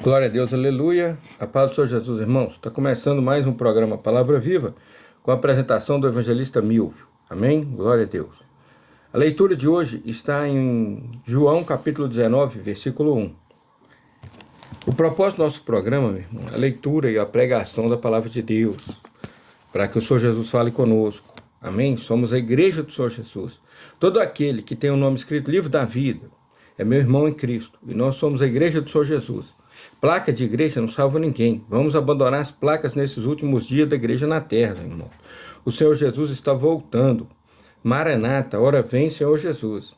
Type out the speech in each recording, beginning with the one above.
Glória a Deus, aleluia. A paz do Senhor Jesus, irmãos. Está começando mais um programa Palavra Viva, com a apresentação do evangelista Milvio. Amém? Glória a Deus. A leitura de hoje está em João capítulo 19, versículo 1. O propósito do nosso programa, meu irmão, é a leitura e a pregação da palavra de Deus, para que o Senhor Jesus fale conosco. Amém? Somos a igreja do Senhor Jesus. Todo aquele que tem o nome escrito livro da vida é meu irmão em Cristo. E nós somos a igreja do Senhor Jesus. Placa de igreja não salva ninguém. Vamos abandonar as placas nesses últimos dias da igreja na terra, irmão. O Senhor Jesus está voltando. Maranata, ora vem, Senhor Jesus.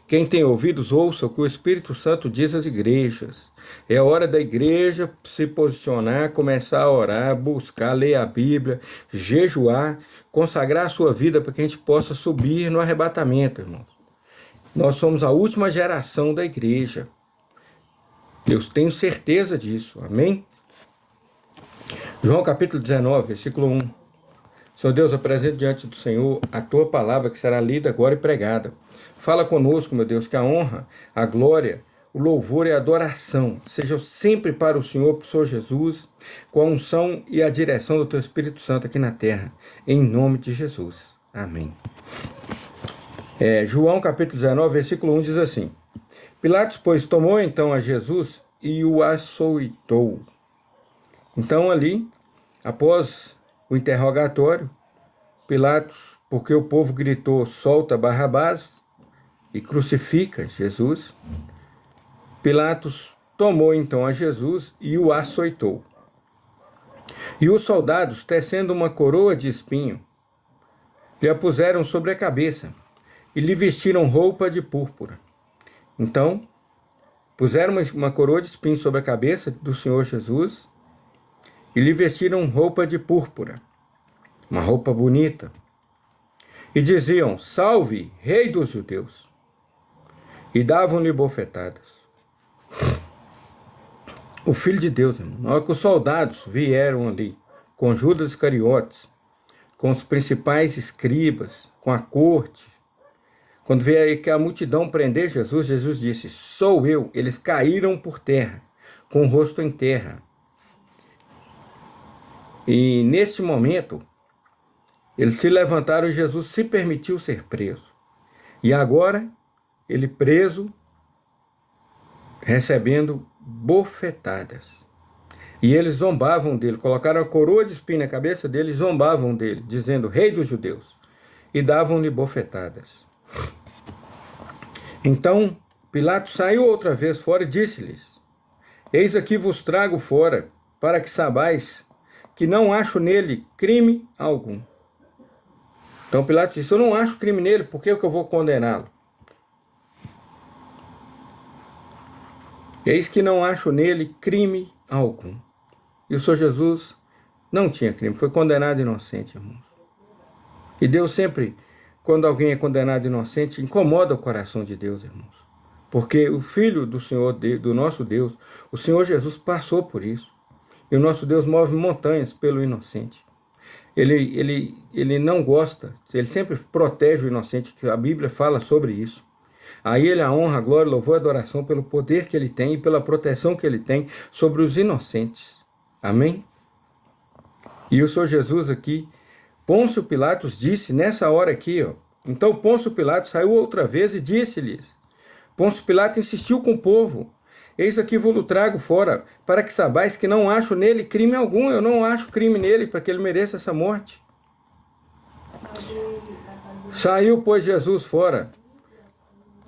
Quem tem ouvidos, ouça o que o Espírito Santo diz às igrejas. É a hora da igreja se posicionar, começar a orar, buscar, ler a Bíblia, jejuar, consagrar a sua vida para que a gente possa subir no arrebatamento, irmão. Nós somos a última geração da igreja. Eu tenho certeza disso, amém? João capítulo 19, versículo 1. Senhor Deus, apresento diante do Senhor a tua palavra que será lida agora e pregada. Fala conosco, meu Deus, que a honra, a glória, o louvor e a adoração sejam sempre para o Senhor, para o Senhor Jesus, com a unção e a direção do teu Espírito Santo aqui na terra, em nome de Jesus. Amém. João capítulo 19, versículo 1 diz assim: Pilatos, pois, tomou então a Jesus e o açoitou. Então ali, após o interrogatório, Pilatos, porque o povo gritou, solta Barrabás e crucifica Jesus, Pilatos tomou então a Jesus e o açoitou. E os soldados, tecendo uma coroa de espinho, lhe a puseram sobre a cabeça e lhe vestiram roupa de púrpura. Então, puseram uma coroa de espinho sobre a cabeça do Senhor Jesus e lhe vestiram roupa de púrpura, uma roupa bonita, e diziam, salve, rei dos judeus, e davam-lhe bofetadas. O Filho de Deus, irmão, na hora que os soldados vieram ali, com Judas Iscariotes, com os principais escribas, com a corte, quando veio aí que a multidão prender Jesus, Jesus disse, sou eu. Eles caíram por terra, com o rosto em terra. E nesse momento, eles se levantaram e Jesus se permitiu ser preso. E agora, ele preso, recebendo bofetadas. E eles zombavam dele, colocaram a coroa de espinho na cabeça dele e zombavam dele, dizendo, rei dos judeus. E davam-lhe bofetadas. Então Pilatos saiu outra vez fora e disse-lhes, eis aqui vos trago fora, para que sabais que não acho nele crime algum. Então Pilatos disse, eu não acho crime nele, por que eu vou condená-lo? Eis que não acho nele crime algum. E o Senhor Jesus não tinha crime, foi condenado inocente, irmãos. E Deus sempre, quando alguém é condenado inocente, incomoda o coração de Deus, irmãos. Porque o Filho do Senhor, do nosso Deus, o Senhor Jesus passou por isso. E o nosso Deus move montanhas pelo inocente. Ele não gosta, ele sempre protege o inocente, que a Bíblia fala sobre isso. A ele a honra, a glória, louvor e adoração pelo poder que ele tem e pela proteção que ele tem sobre os inocentes. Amém? E o Senhor Jesus aqui, Pôncio Pilatos disse nessa hora aqui, ó. Então Pôncio Pilatos saiu outra vez e disse-lhes. Pôncio Pilatos insistiu com o povo. Eis aqui vos trago fora, para que sabais que não acho nele crime algum. Eu não acho crime nele, para que ele mereça essa morte. Saiu, pois, Jesus fora,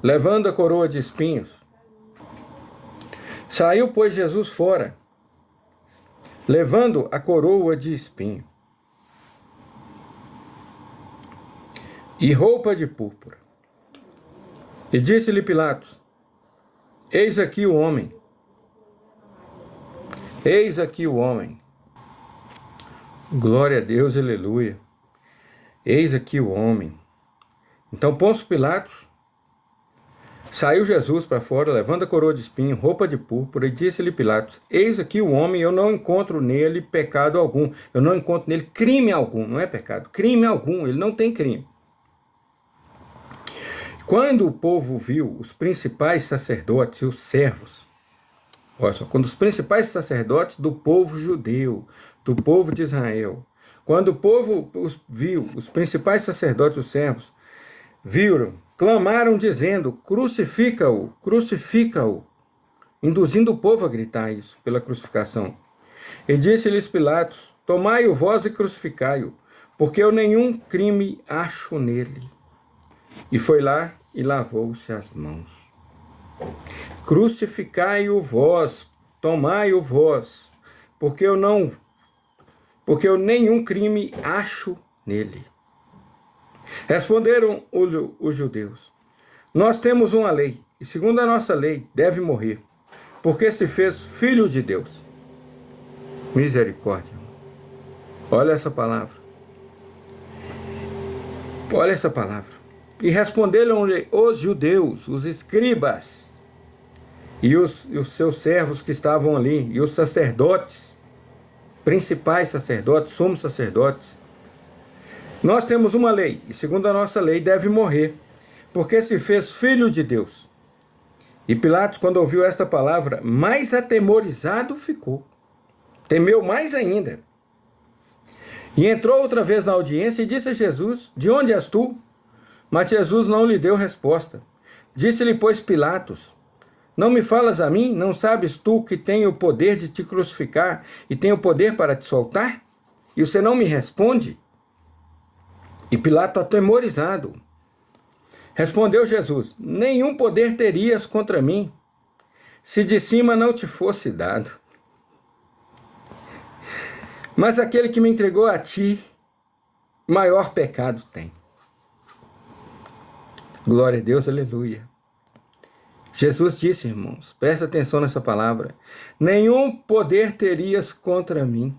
levando a coroa de espinhos. Saiu, pois, Jesus fora, levando a coroa de espinho. E roupa de púrpura. E disse-lhe Pilatos, eis aqui o homem. Eis aqui o homem. Glória a Deus, aleluia. Eis aqui o homem. Então Pôncio Pilatos, saiu Jesus para fora, levando a coroa de espinho, roupa de púrpura, e disse-lhe Pilatos, eis aqui o homem, eu não encontro nele pecado algum. Eu não encontro nele crime algum, não é pecado, crime algum, ele não tem crime. Quando o povo viu os principais sacerdotes e os servos Olha só, quando os principais sacerdotes do povo judeu, do povo de Israel, quando o povo viu, os principais sacerdotes, os servos, viram, clamaram dizendo, crucifica-o, crucifica-o, induzindo o povo a gritar isso, pela crucificação. E disse-lhes Pilatos, tomai-o vós e crucificai-o, porque eu nenhum crime acho nele. E foi lá e lavou-se as mãos. Crucificai-o vós, tomai-o vós, porque eu nenhum crime acho nele. Responderam os judeus, nós temos uma lei, e segundo a nossa lei deve morrer, porque se fez filho de Deus. Misericórdia. Olha essa palavra. Olha essa palavra. E responderam-lhe os judeus, os escribas, e os seus servos que estavam ali, e os sacerdotes, principais sacerdotes, sumos sacerdotes. Nós temos uma lei, e segundo a nossa lei deve morrer, porque se fez filho de Deus. E Pilatos, quando ouviu esta palavra, mais atemorizado ficou. Temeu mais ainda. E entrou outra vez na audiência e disse a Jesus, de onde és tu? Mas Jesus não lhe deu resposta. Disse-lhe, pois, Pilatos, não me falas a mim? Não sabes tu que tenho o poder de te crucificar e tenho o poder para te soltar? E você não me responde? E Pilato, atemorizado, respondeu Jesus, nenhum poder terias contra mim, se de cima não te fosse dado. Mas aquele que me entregou a ti, maior pecado tem. Glória a Deus, aleluia. Jesus disse, irmãos, presta atenção nessa palavra, nenhum poder terias contra mim,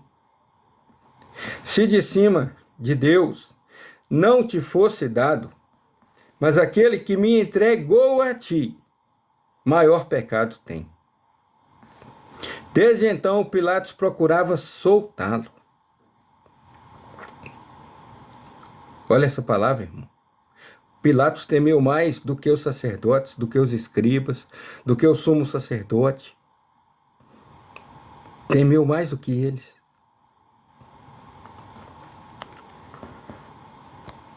se de cima de Deus não te fosse dado, mas aquele que me entregou a ti, maior pecado tem. Desde então, Pilatos procurava soltá-lo. Olha essa palavra, irmão. Pilatos temeu mais do que os sacerdotes, do que os escribas, do que o sumo sacerdote. Temeu mais do que eles.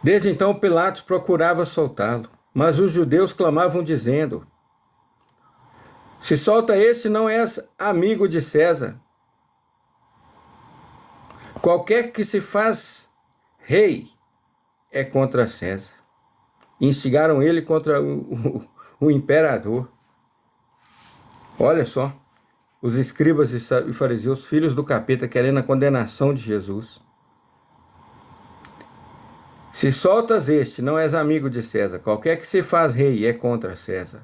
Desde então, Pilatos procurava soltá-lo, mas os judeus clamavam dizendo, se solta esse, não és amigo de César. Qualquer que se faz rei é contra César. Instigaram ele contra o imperador. Olha só, os escribas e fariseus, filhos do capeta, querendo a condenação de Jesus. Se soltas este, não és amigo de César. Qualquer que se faz rei é contra César.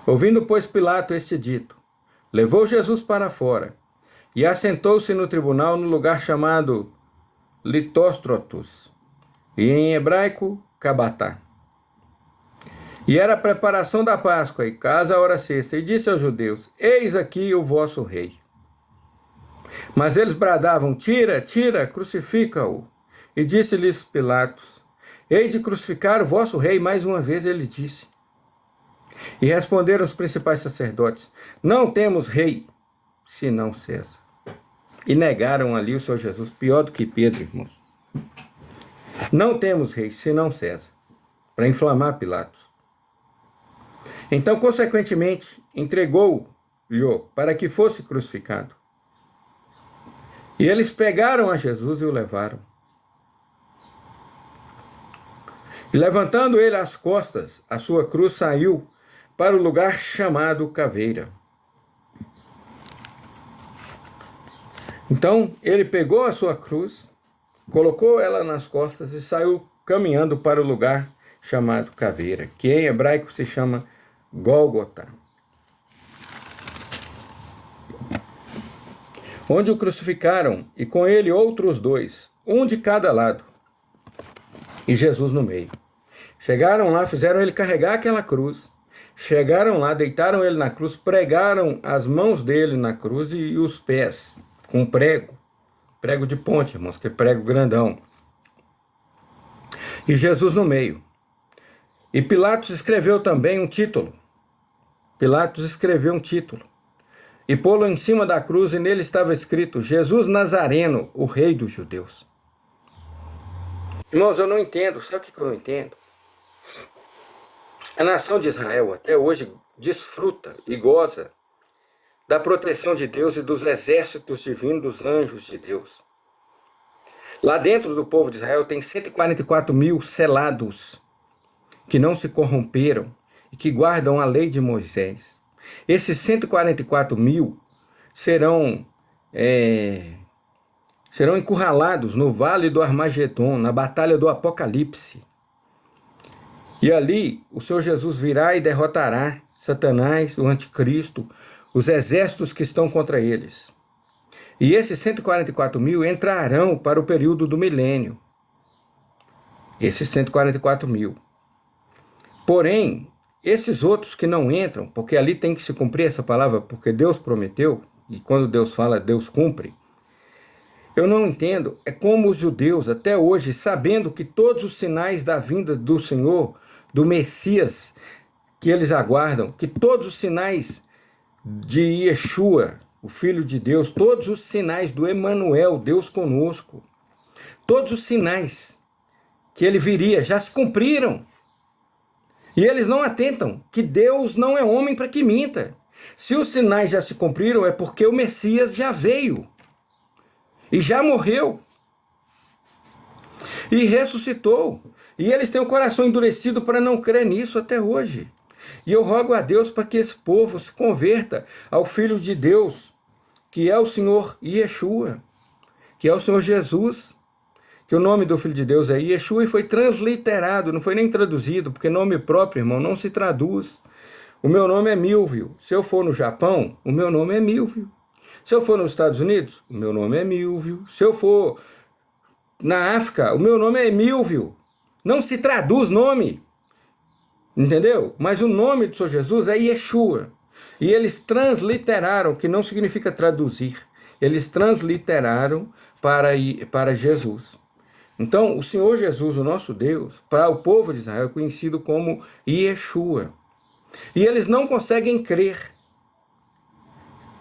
Ouvindo, pois, Pilato este dito, levou Jesus para fora e assentou-se no tribunal no lugar chamado Litóstrotos, e em hebraico, Cabatá. E era a preparação da Páscoa, e casa a hora sexta, e disse aos judeus, eis aqui o vosso rei. Mas eles bradavam, tira, tira, crucifica-o. E disse-lhes Pilatos, hei de crucificar o vosso rei, mais uma vez ele disse. E responderam os principais sacerdotes, não temos rei, senão César. E negaram ali o Senhor Jesus, pior do que Pedro, irmãos. Não temos rei, senão César, para inflamar Pilatos. Então, consequentemente, entregou-lhe para que fosse crucificado. E eles pegaram a Jesus e o levaram. E levantando ele as costas, a sua cruz saiu para o lugar chamado Caveira. Então, ele pegou a sua cruz, colocou ela nas costas e saiu caminhando para o lugar chamado Caveira, que em hebraico se chama Gólgota, onde o crucificaram, e com ele outros dois, um de cada lado, e Jesus no meio. Chegaram lá, fizeram ele carregar aquela cruz, chegaram lá, deitaram ele na cruz, pregaram as mãos dele na cruz e os pés com prego de ponte, irmãos, que é prego grandão, e Jesus no meio. E Pilatos escreveu também um título. e pô-lo em cima da cruz, e nele estava escrito: Jesus Nazareno, o Rei dos Judeus. Irmãos, eu não entendo. Sabe o que eu não entendo? A nação de Israel até hoje desfruta e goza da proteção de Deus e dos exércitos divinos dos anjos de Deus. Lá dentro do povo de Israel tem 144 mil selados que não se corromperam e que guardam a lei de Moisés. Esses 144 mil serão encurralados no vale do Armagedon, na batalha do Apocalipse. E ali o Senhor Jesus virá e derrotará Satanás, o anticristo, os exércitos que estão contra eles. E esses 144 mil entrarão para o período do milênio. Esses 144 mil. Porém, esses outros que não entram, porque ali tem que se cumprir essa palavra, porque Deus prometeu, e quando Deus fala, Deus cumpre. Eu não entendo, é como os judeus até hoje, sabendo que todos os sinais da vinda do Senhor, do Messias, que eles aguardam, que todos os sinais de Yeshua, o Filho de Deus, todos os sinais do Emanuel, Deus conosco, todos os sinais que ele viria já se cumpriram. E eles não atentam que Deus não é homem para que minta. Se os sinais já se cumpriram, é porque o Messias já veio e já morreu e ressuscitou. E eles têm o coração endurecido para não crer nisso até hoje. E eu rogo a Deus para que esse povo se converta ao Filho de Deus, que é o Senhor Yeshua, que é o Senhor Jesus, que o nome do Filho de Deus é Yeshua e foi transliterado, não foi nem traduzido, porque nome próprio, irmão, não se traduz. O meu nome é Milvio. Se eu for no Japão, o meu nome é Milvio. Se eu for nos Estados Unidos, o meu nome é Milvio. Se eu for na África, o meu nome é Milvio. Não se traduz nome, entendeu? Mas o nome do Senhor Jesus é Yeshua. E eles transliteraram, que não significa traduzir. Eles transliteraram para Jesus. Então, o Senhor Jesus, o nosso Deus, para o povo de Israel, é conhecido como Yeshua. E eles não conseguem crer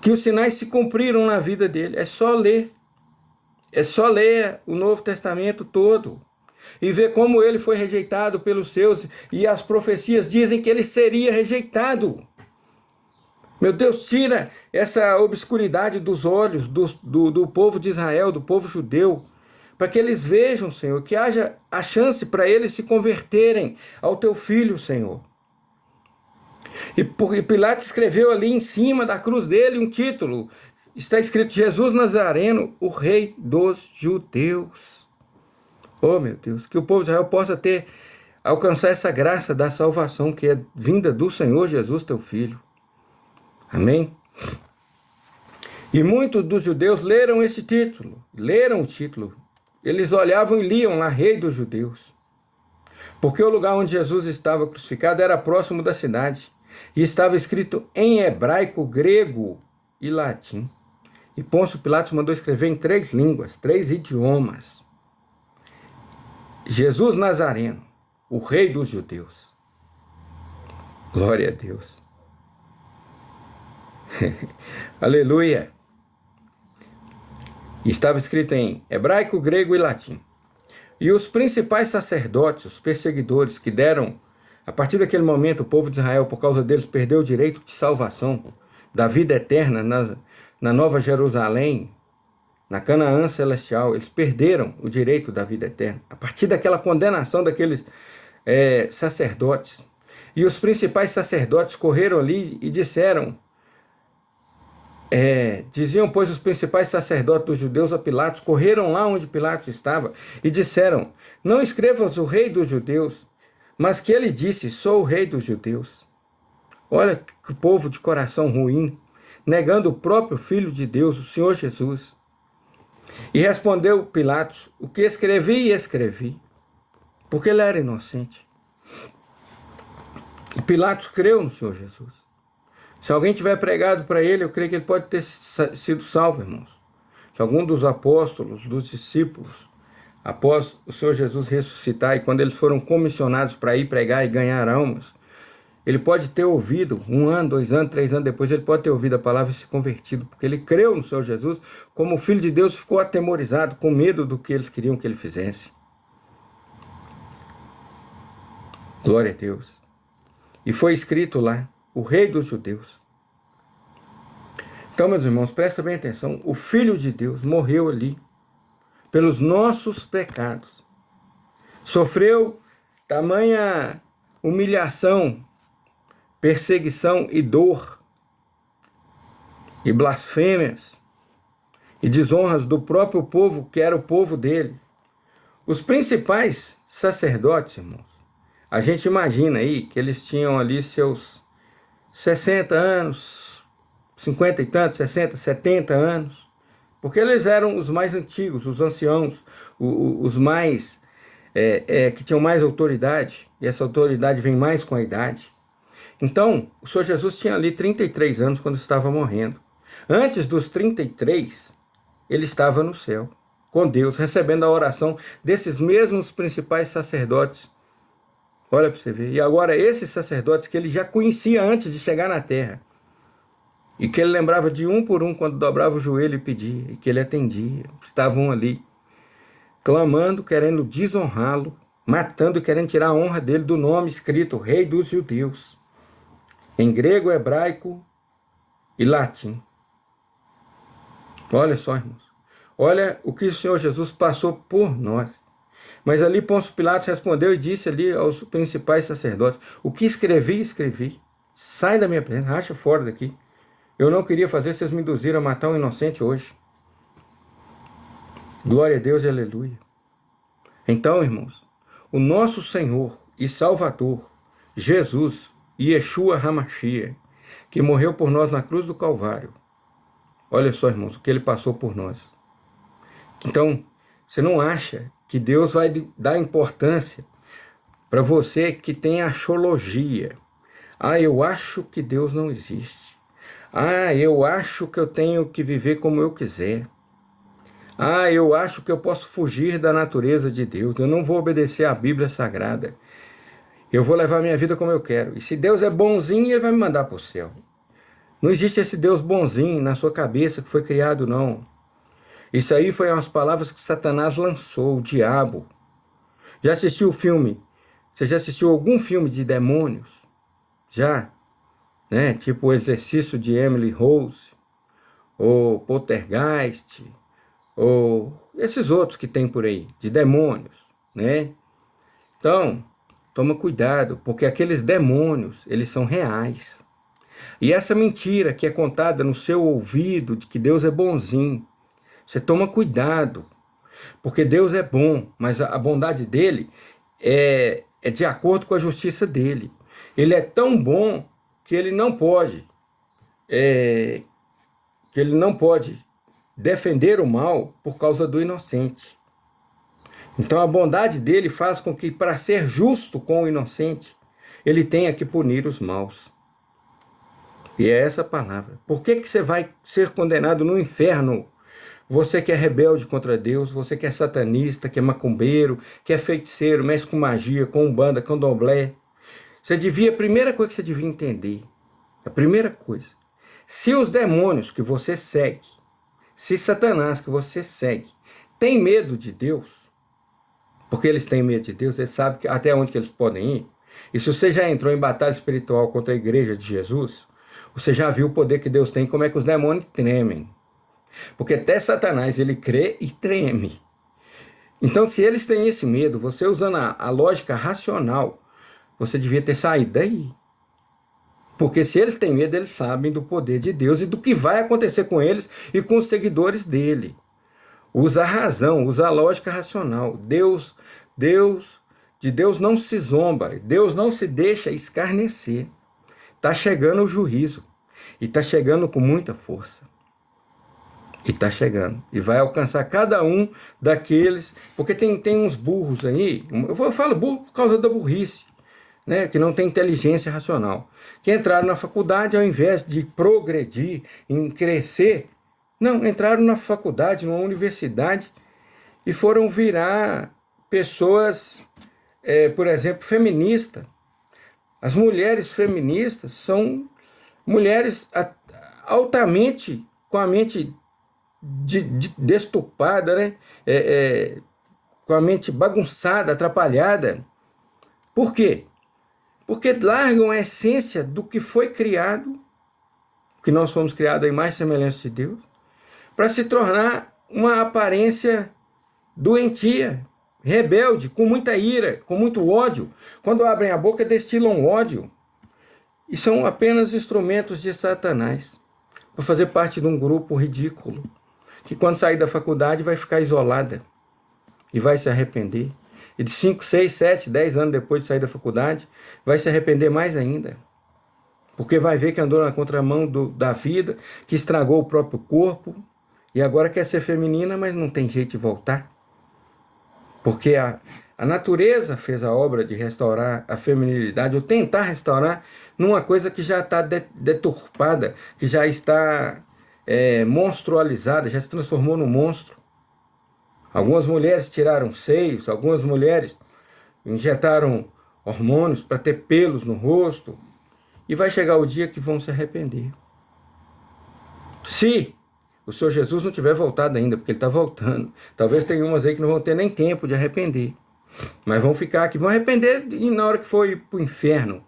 que os sinais se cumpriram na vida dele. É só ler. É só ler o Novo Testamento todo e ver como ele foi rejeitado pelos seus, e as profecias dizem que ele seria rejeitado. Meu Deus, tira essa obscuridade dos olhos do povo de Israel, do povo judeu, para que eles vejam, Senhor, que haja a chance para eles se converterem ao teu Filho, Senhor. E Pilatos escreveu ali em cima da cruz dele um título. Está escrito: Jesus Nazareno, o Rei dos Judeus. Oh, meu Deus, que o povo de Israel possa alcançar essa graça da salvação que é vinda do Senhor Jesus, teu Filho. Amém? E muitos dos judeus leram esse título, leram o título. Eles olhavam e liam lá, Rei dos Judeus. Porque o lugar onde Jesus estava crucificado era próximo da cidade. E estava escrito em hebraico, grego e latim. E Pôncio Pilatos mandou escrever em 3 línguas, 3 idiomas. Jesus Nazareno, o Rei dos Judeus. Glória a Deus. Aleluia. Estava escrito em hebraico, grego e latim. E os principais sacerdotes, os perseguidores que deram, a partir daquele momento, o povo de Israel, por causa deles, perdeu o direito de salvação, da vida eterna na Nova Jerusalém, na Canaã celestial. Eles perderam o direito da vida eterna, a partir daquela condenação daqueles sacerdotes. E os principais sacerdotes correram ali e disseram, diziam, pois, os principais sacerdotes dos judeus a Pilatos, correram lá onde Pilatos estava e disseram: não escrevas o Rei dos Judeus, mas que ele disse: sou o Rei dos Judeus. Olha que povo de coração ruim, negando o próprio Filho de Deus, o Senhor Jesus. E respondeu Pilatos: o que escrevi, escrevi, porque ele era inocente. E Pilatos creu no Senhor Jesus. Se alguém tiver pregado para ele, eu creio que ele pode ter sido salvo, irmãos. Se algum dos apóstolos, dos discípulos, após o Senhor Jesus ressuscitar, e quando eles foram comissionados para ir pregar e ganhar almas, Ele pode ter ouvido 1 ano, 2 anos, 3 anos depois, ele pode ter ouvido a palavra e se convertido, porque ele creu no Senhor Jesus, como Filho de Deus, ficou atemorizado, com medo do que eles queriam que ele fizesse. Glória a Deus. E foi escrito lá, o Rei dos Judeus. Então, meus irmãos, presta bem atenção, o Filho de Deus morreu ali, pelos nossos pecados. Sofreu tamanha humilhação, perseguição e dor, e blasfêmias, e desonras do próprio povo, que era o povo dele. Os principais sacerdotes, irmãos, a gente imagina aí que eles tinham ali seus 60 anos, 50 e tantos, 60, 70 anos, porque eles eram os mais antigos, os anciãos, os mais, que tinham mais autoridade, e essa autoridade vem mais com a idade. Então, o Senhor Jesus tinha ali 33 anos quando estava morrendo. Antes dos 33, ele estava no céu, com Deus, recebendo a oração desses mesmos principais sacerdotes. Olha para você ver. E agora esses sacerdotes que ele já conhecia antes de chegar na terra, e que ele lembrava de um por um quando dobrava o joelho e pedia, e que ele atendia, estavam ali, clamando, querendo desonrá-lo, matando e querendo tirar a honra dele do nome escrito Rei dos Judeus, em grego, hebraico e latim. Olha só, irmãos. Olha o que o Senhor Jesus passou por nós. Mas ali Pôncio Pilatos respondeu e disse ali aos principais sacerdotes: o que escrevi, escrevi. Sai da minha presença, racha fora daqui. Eu não queria fazer, vocês me induziram a matar um inocente hoje. Glória a Deus e aleluia. Então, irmãos, o nosso Senhor e Salvador, Jesus, Yeshua HaMashiach, que morreu por nós na cruz do Calvário. Olha só, irmãos, o que ele passou por nós. Então, você não acha que Deus vai dar importância para você que tem axologia? Ah, eu acho que Deus não existe. Ah, eu acho que eu tenho que viver como eu quiser. Ah, eu acho que eu posso fugir da natureza de Deus. Eu não vou obedecer à Bíblia Sagrada. Eu vou levar minha vida como eu quero. E se Deus é bonzinho, ele vai me mandar para o céu. Não existe esse Deus bonzinho na sua cabeça que foi criado, não. Isso aí foi umas palavras que Satanás lançou, o diabo. Já assistiu o filme? Você já assistiu algum filme de demônios? Já? Né? Tipo O Exercício de Emily Rose, ou Poltergeist, ou esses outros que tem por aí, de demônios, né? Então, toma cuidado, porque aqueles demônios, eles são reais. E essa mentira que é contada no seu ouvido, de que Deus é bonzinho, você toma cuidado, porque Deus é bom, mas a bondade dele é de acordo com a justiça dele. Ele é tão bom que ele não pode, defender o mal por causa do inocente. Então a bondade dele faz com que, para ser justo com o inocente, ele tenha que punir os maus. E é essa a palavra. Por que você vai ser condenado no inferno? Você que é rebelde contra Deus, você que é satanista, que é macumbeiro, que é feiticeiro, mexe com magia, com umbanda, com candomblé. A primeira coisa que você devia entender, a primeira coisa, se os demônios que você segue, se Satanás que você segue, tem medo de Deus, porque eles têm medo de Deus, eles sabem até onde que eles podem ir. E se você já entrou em batalha espiritual contra a igreja de Jesus, você já viu o poder que Deus tem, como é que os demônios tremem. Porque até Satanás, ele crê e treme. Então, se eles têm esse medo, você usando a lógica racional, você devia ter saído daí. Porque se eles têm medo, eles sabem do poder de Deus e do que vai acontecer com eles e com os seguidores dele. Usa a razão, usa a lógica racional. De Deus não se zomba, Deus não se deixa escarnecer. Está chegando o juízo, e está chegando com muita força. E está chegando, e vai alcançar cada um daqueles, porque tem uns burros aí, eu falo burro por causa da burrice, né, que não tem inteligência racional, que entraram na faculdade ao invés de progredir, em crescer, não, entraram na faculdade, numa universidade, e foram virar pessoas, por exemplo, feministas. As mulheres feministas são mulheres altamente com a mente destupada, né? Com a mente bagunçada, atrapalhada. Por quê? Porque largam a essência do que foi criado, que nós fomos criados à imagem e semelhança de Deus, para se tornar uma aparência doentia, rebelde, com muita ira, com muito ódio. Quando abrem a boca, destilam ódio. E são apenas instrumentos de Satanás, para fazer parte de um grupo ridículo, que quando sair da faculdade vai ficar isolada e vai se arrepender. E de 5, 6, 7, 10 anos depois de sair da faculdade, vai se arrepender mais ainda. Porque vai ver que andou na contramão da vida, que estragou o próprio corpo, e agora quer ser feminina, mas não tem jeito de voltar. Porque a natureza fez a obra de restaurar a feminilidade, ou tentar restaurar, numa coisa que já está deturpada, que já está monstrualizada, já se transformou num monstro. Algumas mulheres tiraram seios, algumas mulheres injetaram hormônios para ter pelos no rosto, e vai chegar o dia que vão se arrepender. Se o Senhor Jesus não tiver voltado ainda, porque Ele está voltando. Talvez tenha umas aí que não vão ter nem tempo de arrepender. Mas vão ficar aqui, vão arrepender e na hora que for ir para o inferno,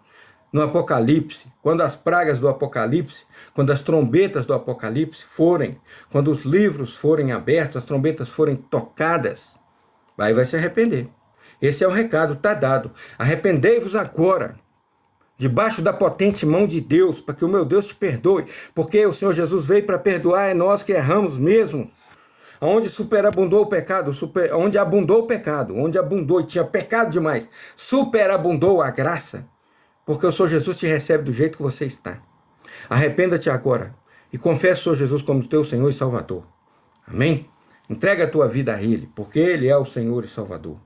no Apocalipse, quando as pragas do Apocalipse, quando as trombetas do Apocalipse forem, quando os livros forem abertos, as trombetas forem tocadas, aí vai se arrepender. Esse é o recado, está dado. Arrependei-vos agora, debaixo da potente mão de Deus, para que o meu Deus te perdoe, porque o Senhor Jesus veio para perdoar, é nós que erramos mesmo. Onde superabundou o pecado, onde abundou o pecado, onde abundou e tinha pecado demais, superabundou a graça, porque o Senhor Jesus te recebe do jeito que você está. Arrependa-te agora e confesse o Senhor Jesus como teu Senhor e Salvador. Amém? Entrega a tua vida a Ele, porque Ele é o Senhor e Salvador.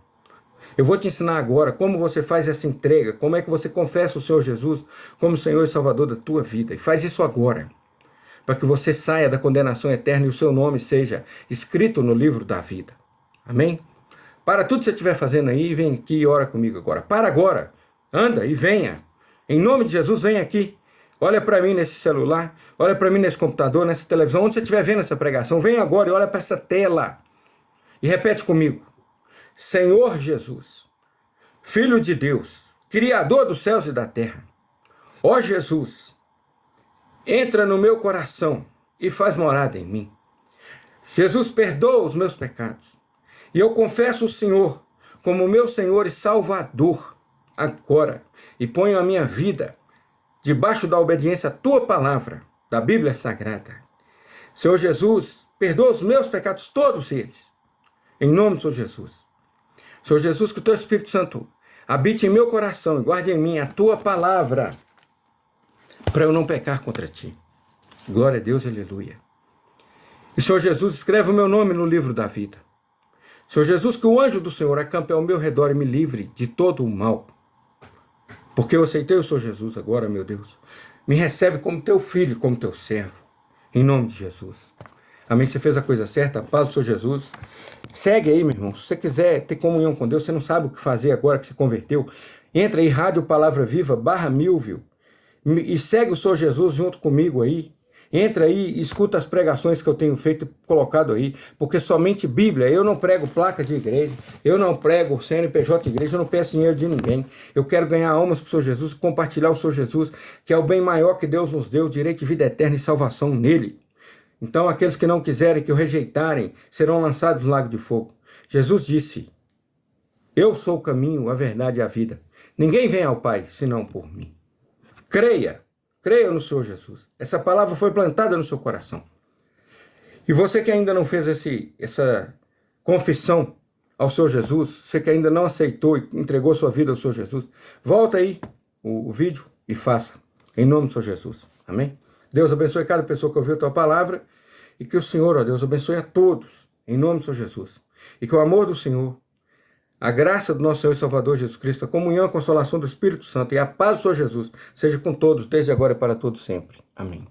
Eu vou te ensinar agora como você faz essa entrega, como é que você confessa o Senhor Jesus como Senhor e Salvador da tua vida. E faz isso agora, para que você saia da condenação eterna e o seu nome seja escrito no livro da vida. Amém? Para tudo que você estiver fazendo aí, vem aqui e ora comigo agora. Para agora, anda e venha. Em nome de Jesus, vem aqui. Olha para mim nesse celular, olha para mim nesse computador, nessa televisão, onde você estiver vendo essa pregação. Vem agora e olha para essa tela. E repete comigo. Senhor Jesus, Filho de Deus, Criador dos céus e da terra. Ó Jesus, entra no meu coração e faz morada em mim. Jesus, perdoa os meus pecados. E eu confesso o Senhor como meu Senhor e Salvador agora. E ponho a minha vida debaixo da obediência à tua palavra, da Bíblia Sagrada. Senhor Jesus, perdoa os meus pecados, todos eles. Em nome do Senhor Jesus. Senhor Jesus, que o teu Espírito Santo habite em meu coração e guarde em mim a tua palavra, para eu não pecar contra ti. Glória a Deus, aleluia. E Senhor Jesus, escreve o meu nome no livro da vida. Senhor Jesus, que o anjo do Senhor acampe ao meu redor e me livre de todo o mal. Porque eu aceitei o Senhor Jesus agora, meu Deus. Me recebe como teu filho, como teu servo. Em nome de Jesus. Amém? Você fez a coisa certa, a paz do Senhor Jesus. Segue aí, meu irmão. Se você quiser ter comunhão com Deus, você não sabe o que fazer agora que se converteu, entra aí, Rádio Palavra Viva, /1000, e segue o Senhor Jesus junto comigo aí. Entra aí e escuta as pregações que eu tenho feito e colocado aí, porque somente Bíblia. Eu não prego placa de igreja, eu não prego CNPJ de igreja, eu não peço dinheiro de ninguém. Eu quero ganhar almas para o Senhor Jesus, compartilhar o Senhor Jesus, que é o bem maior que Deus nos deu, direito de vida eterna e salvação nele. Então aqueles que não quiserem, que o rejeitarem, serão lançados no lago de fogo. Jesus disse, eu sou o caminho, a verdade e a vida. Ninguém vem ao Pai, senão por mim. Creia no Senhor Jesus. Essa palavra foi plantada no seu coração. E você que ainda não fez essa confissão ao Senhor Jesus, você que ainda não aceitou e entregou sua vida ao Senhor Jesus, volta aí o vídeo e faça. Em nome do Senhor Jesus. Amém? Deus abençoe cada pessoa que ouviu a tua palavra e que o Senhor, ó Deus, abençoe a todos. Em nome do Senhor Jesus. E que o amor do Senhor, a graça do nosso Senhor e Salvador Jesus Cristo, a comunhão e a consolação do Espírito Santo e a paz do Senhor Jesus seja com todos, desde agora e para todos sempre. Amém.